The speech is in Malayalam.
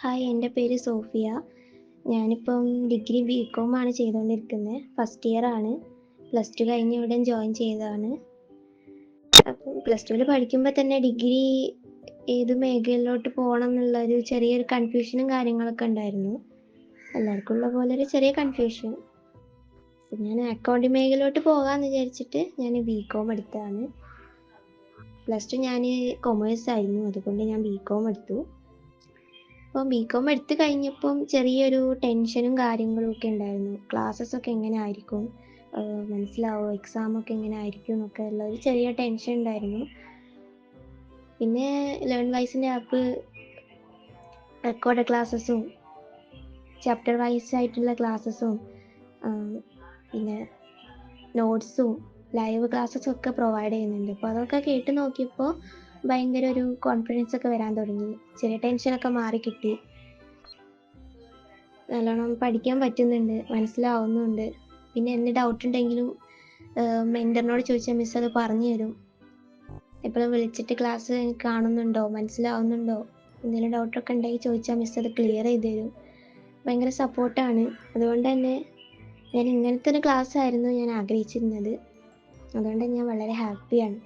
ഹായ്, എൻ്റെ പേര് സോഫിയ. ഞാനിപ്പം ഡിഗ്രി ബികോം ആണ് ചെയ്തുകൊണ്ടിരിക്കുന്നത്. ഫസ്റ്റ് ഇയർ ആണ്. പ്ലസ് ടു കഴിഞ്ഞ് ഇവിടെ ജോയിൻ ചെയ്തതാണ്. അപ്പം പ്ലസ് ടുവിൽ പഠിക്കുമ്പോൾ തന്നെ ഡിഗ്രി ഏത് മേഖലയിലോട്ട് പോകണം എന്നുള്ളൊരു ചെറിയൊരു കൺഫ്യൂഷനും കാര്യങ്ങളൊക്കെ ഉണ്ടായിരുന്നു. എല്ലാവർക്കും ഉള്ള പോലെ ഒരു ചെറിയ കൺഫ്യൂഷൻ. ഞാൻ അക്കൗണ്ടിങ് മേഖലയിലോട്ട് പോകാമെന്ന് വിചാരിച്ചിട്ട് ഞാൻ ബികോം എടുത്തതാണ്. പ്ലസ് ടു ഞാൻ കൊമേഴ്സ് ആയിരുന്നു, അതുകൊണ്ട് ഞാൻ ബികോം എടുത്തു. അപ്പോൾ ബികോം എടുത്ത് കഴിഞ്ഞപ്പം ചെറിയൊരു ടെൻഷനും കാര്യങ്ങളും ഒക്കെ ഉണ്ടായിരുന്നു. ക്ലാസ്സസൊക്കെ എങ്ങനെ ആയിരിക്കും, മനസ്സിലാവുമോ, എക്സാമൊക്കെ എങ്ങനെ ആയിരിക്കും എന്നൊക്കെ ഉള്ള ഒരു ചെറിയ ടെൻഷൻ ഉണ്ടായിരുന്നു. പിന്നെ ലേൺ വൈസിൻ്റെ ആപ്പ് റെക്കോർഡ് ക്ലാസ്സസും ചാപ്റ്റർ വൈസ് ആയിട്ടുള്ള ക്ലാസ്സസും പിന്നെ നോട്ട്സും ലൈവ് ക്ലാസ്സസും ഒക്കെ പ്രൊവൈഡ് ചെയ്യുന്നുണ്ട്. അപ്പോൾ അതൊക്കെ കേട്ട് നോക്കിയപ്പോൾ ഭയങ്കര ഒരു കോൺഫിഡൻസ് ഒക്കെ വരാൻ തുടങ്ങി. ചെറിയ ടെൻഷനൊക്കെ മാറി കിട്ടി. നല്ലോണം പഠിക്കാൻ പറ്റുന്നുണ്ട്, മനസ്സിലാവുന്നുണ്ട്. പിന്നെ എന്ത് ഡൗട്ട് ഉണ്ടെങ്കിലും മെൻറ്ററിനോട് ചോദിച്ചാൽ മിസ് അത് പറഞ്ഞു തരും. എപ്പോഴും വിളിച്ചിട്ട് ക്ലാസ് കാണുന്നുണ്ടോ, മനസ്സിലാവുന്നുണ്ടോ, എന്തെങ്കിലും ഡൗട്ടൊക്കെ ഉണ്ടെങ്കിൽ ചോദിച്ചാൽ മിസ് അത് ക്ലിയർ ചെയ്ത് തരും. ഭയങ്കര സപ്പോർട്ടാണ്. അതുകൊണ്ട് തന്നെ ഞാൻ ഇങ്ങനത്തെ ഒരു ക്ലാസ് ആയിരുന്നു ഞാൻ ആഗ്രഹിച്ചിരുന്നത്. അതുകൊണ്ട് ഞാൻ വളരെ ഹാപ്പിയാണ്.